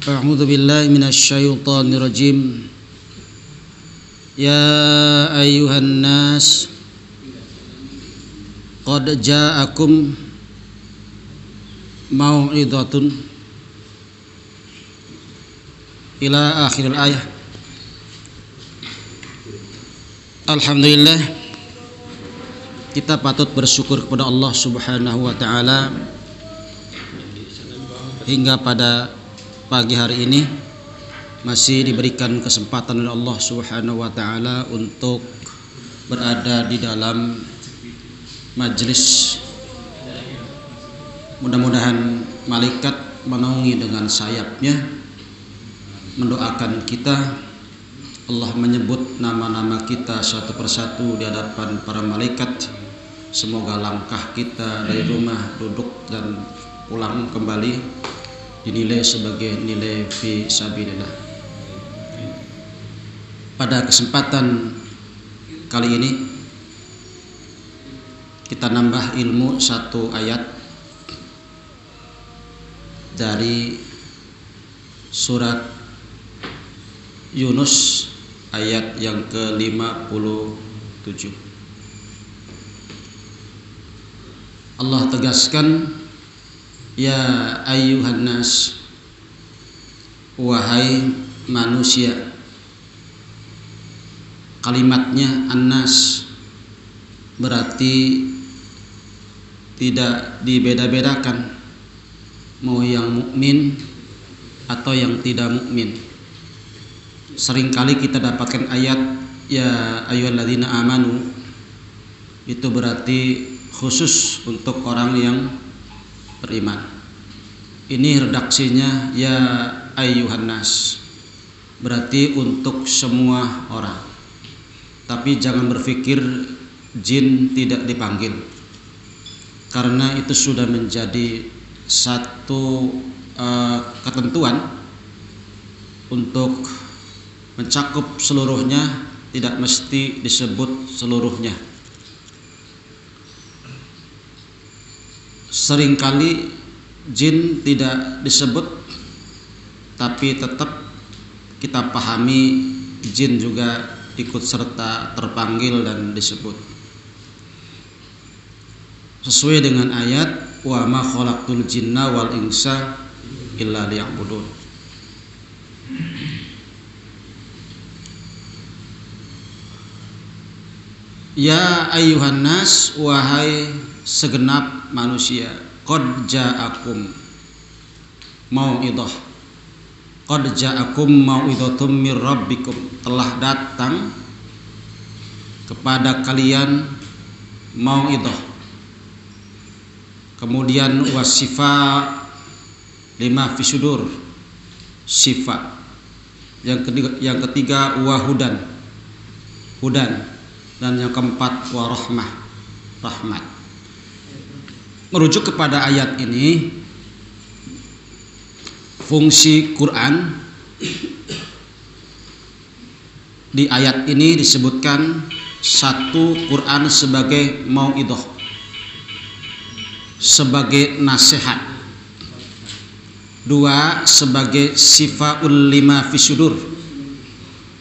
A'udzu billahi minasyaitonir rajim. Ya ayyuhan nas qad ja'akum mau'izatun ila akhiril ayah. Alhamdulillah, kita patut bersyukur kepada Allah Subhanahu wa taala hingga pada pagi hari ini masih diberikan kesempatan oleh Allah Subhanahu wa taala untuk berada di dalam majelis. Mudah-mudahan malaikat menaungi dengan sayapnya mendoakan kita. Allah menyebut nama-nama kita satu persatu di hadapan para malaikat. Semoga langkah kita dari rumah, duduk dan pulang kembali dinilai sebagai nilai fi sabilillah. Pada kesempatan kali ini kita nambah ilmu satu ayat dari surat Yunus ayat yang ke-57. Allah tegaskan, ya ayyuhan nas, wahai manusia. Kalimatnya an-nas berarti tidak dibeda-bedakan mau yang mukmin atau yang tidak mukmin. Seringkali kita dapatkan ayat ya ayyuhalladzina amanu, itu berarti khusus untuk orang yang beriman. Ini redaksinya ya ayyuhan nas, berarti untuk semua orang. Tapi jangan berpikir jin tidak dipanggil, karena itu sudah menjadi satu ketentuan untuk mencakup seluruhnya, tidak mesti disebut seluruhnya. Seringkali jin tidak disebut, tapi tetap kita pahami jin juga ikut serta terpanggil dan disebut. Sesuai dengan ayat wa ma khalaqtul jinna wal insa illa liya'budun. Ya ayyuhan nas, wahai segenap manusia. Qad ja'akum mau'idhah. Qad ja'akum mau'idhatum mir rabbikum. Telah datang kepada kalian mau'idhah. Kemudian wasifa lima fisudur, sifat. Yang ketiga wahudan, hudan. Dan yang keempat warahmah, rahmat. Merujuk kepada ayat ini, fungsi Quran di ayat ini disebutkan: satu, Quran sebagai mau'idhah, sebagai nasihat. Dua, sebagai sifaul lima fisudur,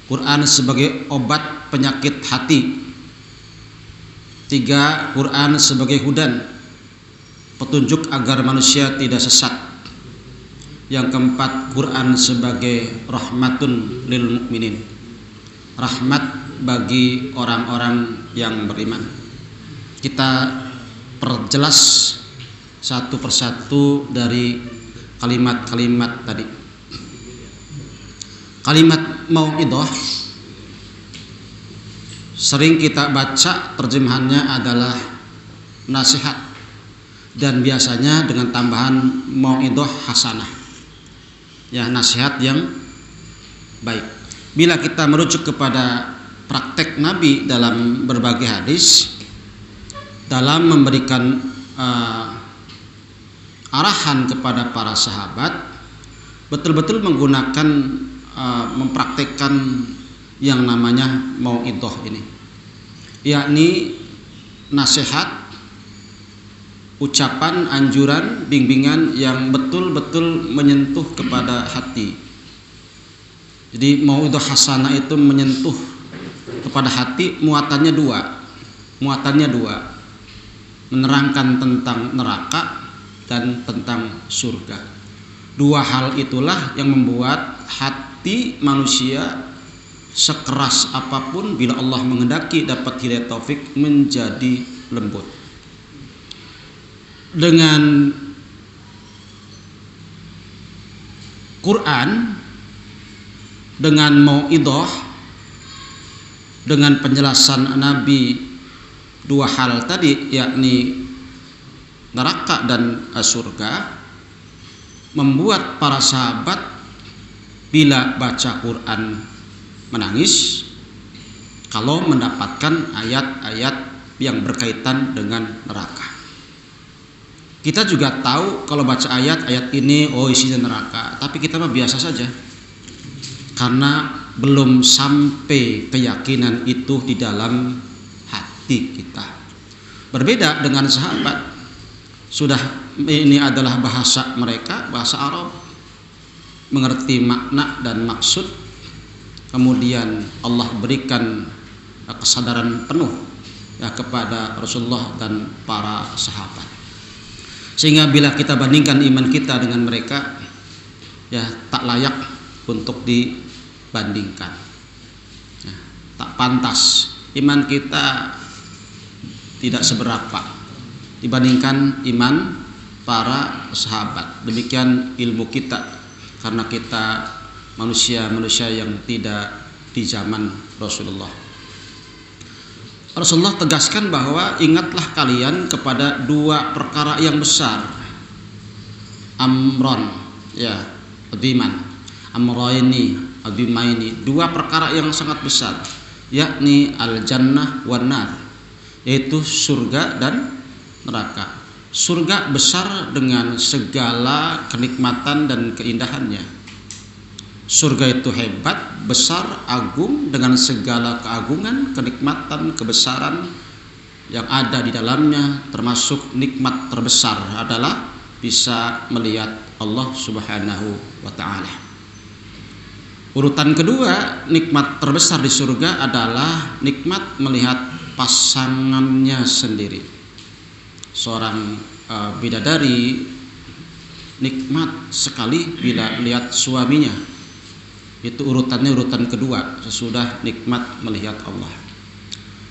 Quran sebagai obat penyakit hati. Tiga, Quran sebagai hudan, petunjuk agar manusia tidak sesat. Yang keempat, Quran sebagai rahmatun lil mukminin, rahmat bagi orang-orang yang beriman. Kita perjelas satu persatu dari kalimat-kalimat tadi. Kalimat mau'idhah sering kita baca terjemahannya adalah nasihat, dan biasanya dengan tambahan mau'idhah hasanah, ya, nasihat yang baik. Bila kita merujuk kepada praktek Nabi dalam berbagai hadis, dalam memberikan arahan kepada para sahabat, betul-betul menggunakan mempraktekkan yang namanya mau'idhah ini, yakni nasihat ucapan, anjuran, bimbingan yang betul-betul menyentuh kepada hati. Jadi mauidhah hasanah itu menyentuh kepada hati, muatannya dua, menerangkan tentang neraka dan tentang surga. Dua hal itulah yang membuat hati manusia sekeras apapun, bila Allah menghendaki dapat hidayah taufik, menjadi lembut. Dengan Quran, dengan mauidhah, dengan penjelasan Nabi dua hal tadi, yakni neraka dan surga, membuat para sahabat bila baca Quran menangis kalau mendapatkan ayat-ayat yang berkaitan dengan neraka. Kita juga tahu kalau baca ayat-ayat ini, oh isinya neraka, tapi kita mah biasa saja, karena belum sampai keyakinan itu di dalam hati kita. Berbeda dengan sahabat, sudah ini adalah bahasa mereka, bahasa Arab, mengerti makna dan maksud, kemudian Allah berikan kesadaran penuh ya kepada Rasulullah dan para sahabat, sehingga bila kita bandingkan iman kita dengan mereka, ya tak layak untuk dibandingkan, ya, tak pantas. Iman kita tidak seberapa dibandingkan iman para sahabat. Demikian ilmu kita, karena kita manusia yang tidak di zaman Rasulullah. Rasulullah tegaskan bahwa ingatlah kalian kepada dua perkara yang besar, amron, ya, aziman, amroini, azimaini, dua perkara yang sangat besar, yakni al-jannah wan nar, yaitu surga dan neraka. Surga besar dengan segala kenikmatan dan keindahannya. Surga itu hebat, besar, agung dengan segala keagungan, kenikmatan, kebesaran yang ada di dalamnya, termasuk nikmat terbesar adalah bisa melihat Allah Subhanahu wa taala. Urutan kedua, nikmat terbesar di surga adalah nikmat melihat pasangannya sendiri. Seorang bidadari nikmat sekali bila melihat suaminya. Itu urutannya, urutan kedua sesudah nikmat melihat Allah.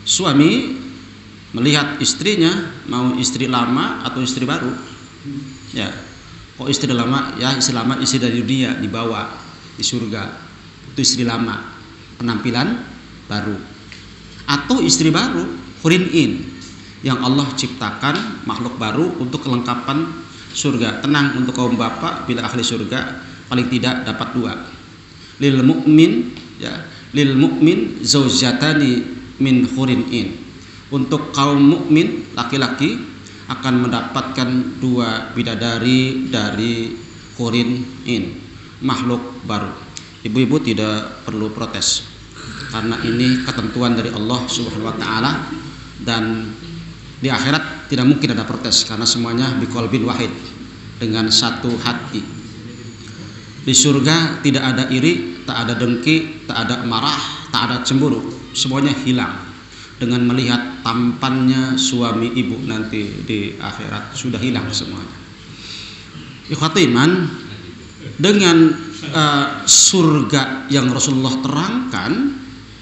Suami melihat istrinya, mau istri lama atau istri baru, ya, kok istri lama, ya istri lama, istri dari dunia dibawa di surga, itu istri lama, penampilan baru. Atau istri baru, hurin in, yang Allah ciptakan makhluk baru untuk kelengkapan surga. Tenang untuk kaum bapak, bila ahli surga paling tidak dapat dua. Lil mukmin, ya, lil mukmin zaujatani min hurin in. Untuk kaum mukmin laki-laki akan mendapatkan dua bidadari dari hurin in, makhluk baru. Ibu-ibu tidak perlu protes, karena ini ketentuan dari Allah Subhanahu wa taala, dan di akhirat tidak mungkin ada protes karena semuanya biqalbin wahid, dengan satu hati. Di surga tidak ada iri, tak ada dengki, tak ada marah, tak ada cemburu, semuanya hilang dengan melihat tampannya suami ibu nanti di akhirat, sudah hilang semuanya. Ikhwati iman, dengan surga yang Rasulullah terangkan,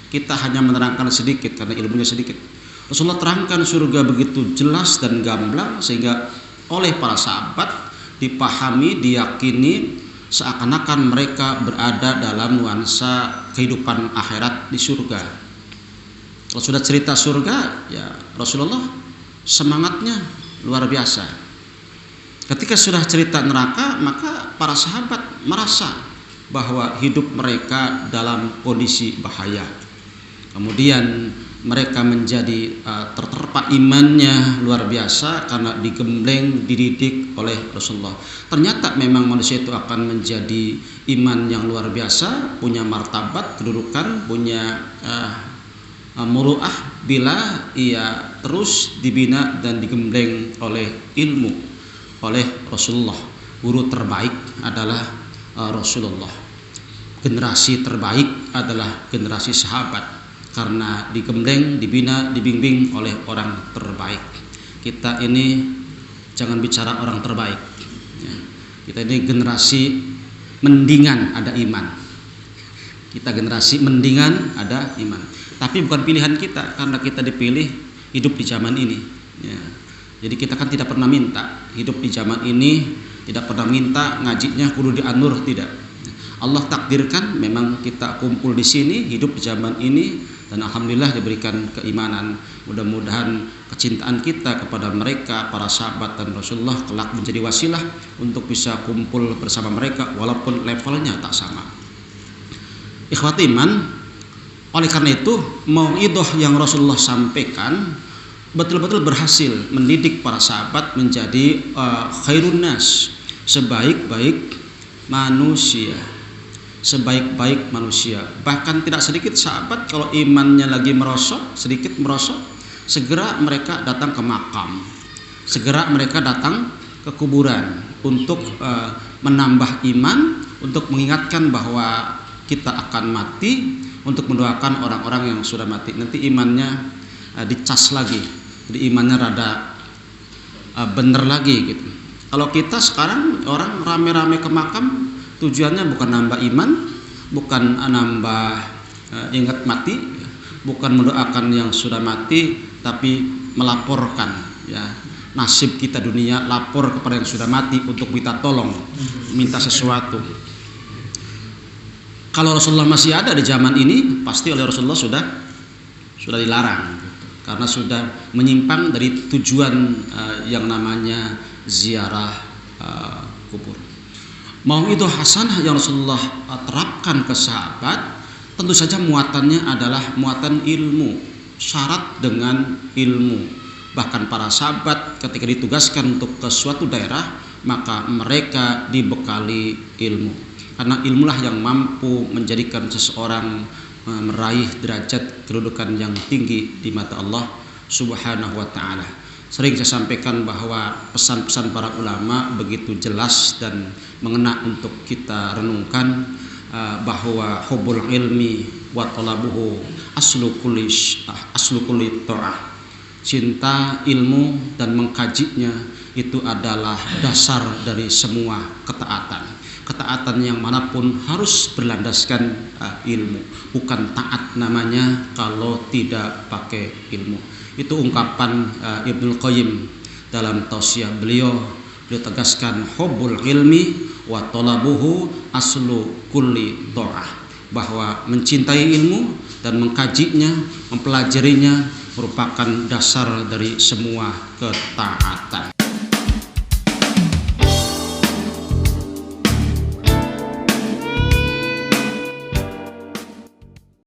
kita hanya menerangkan sedikit karena ilmunya sedikit. Rasulullah terangkan surga begitu jelas dan gamblang sehingga oleh para sahabat dipahami, diyakini seakan-akan mereka berada dalam nuansa kehidupan akhirat di surga. Kalau sudah cerita surga, ya Rasulullah semangatnya luar biasa. Ketika sudah cerita neraka, maka para sahabat merasa bahwa hidup mereka dalam kondisi bahaya. Kemudian mereka menjadi terterpa imannya luar biasa karena digembleng, dididik oleh Rasulullah. Ternyata memang manusia itu akan menjadi iman yang luar biasa, punya martabat, kedudukan, punya muru'ah, bila ia terus dibina dan digembleng oleh ilmu, oleh Rasulullah. Guru terbaik adalah Rasulullah. Generasi terbaik adalah generasi sahabat, karena digembleng, dibina, dibimbing oleh orang terbaik. Kita ini jangan bicara orang terbaik, ya. Kita ini generasi mendingan ada iman. Kita generasi mendingan ada iman. Tapi bukan pilihan kita, karena kita dipilih hidup di zaman ini, ya. Jadi kita kan tidak pernah minta hidup di zaman ini, tidak pernah minta ngajinya kudu di An-Nur, tidak. Allah takdirkan memang kita kumpul di sini, hidup di zaman ini, dan alhamdulillah diberikan keimanan. Mudah-mudahan kecintaan kita kepada mereka, para sahabat dan Rasulullah, kelak menjadi wasilah untuk bisa kumpul bersama mereka walaupun levelnya tak sama. Ikhwati iman, oleh karena itu mauidhah yang Rasulullah sampaikan betul-betul berhasil mendidik para sahabat menjadi khairun nas, sebaik-baik manusia. Sebaik-baik manusia. Bahkan tidak sedikit sahabat kalau imannya lagi merosot, sedikit merosot, segera mereka datang ke makam, segera mereka datang ke kuburan untuk menambah iman, untuk mengingatkan bahwa kita akan mati, untuk mendoakan orang-orang yang sudah mati. Nanti imannya dicas lagi, jadi imannya rada bener lagi gitu. Kalau kita sekarang orang rame-rame ke makam, tujuannya bukan nambah iman, bukan nambah ingat mati, bukan mendoakan yang sudah mati, tapi melaporkan, ya, nasib kita dunia, lapor kepada yang sudah mati untuk minta tolong, minta sesuatu. Kalau Rasulullah masih ada di zaman ini, pasti oleh Rasulullah sudah dilarang, karena sudah menyimpang dari tujuan yang namanya ziarah kubur. Mauidhah hasanah yang Rasulullah terapkan ke sahabat, tentu saja muatannya adalah muatan ilmu, syarat dengan ilmu. Bahkan para sahabat ketika ditugaskan untuk ke suatu daerah, maka mereka dibekali ilmu. Karena ilmulah yang mampu menjadikan seseorang meraih derajat kedudukan yang tinggi di mata Allah Subhanahu wa ta'ala. Sering saya sampaikan bahwa pesan-pesan para ulama begitu jelas dan mengena untuk kita renungkan, bahwa hubbul ilmi wa talabuhu aslu kulli ta'ah. Cinta ilmu dan mengkajinya itu adalah dasar dari semua ketaatan. Ketaatan yang manapun harus berlandaskan ilmu. Bukan taat namanya kalau tidak pakai ilmu. Itu ungkapan Ibnul Qayyim dalam tausiah beliau tegaskan hubbul ilmi wa talabuhu aslu kulli ta'ah, bahwa mencintai ilmu dan mengkajinya, mempelajarinya merupakan dasar dari semua ketaatan.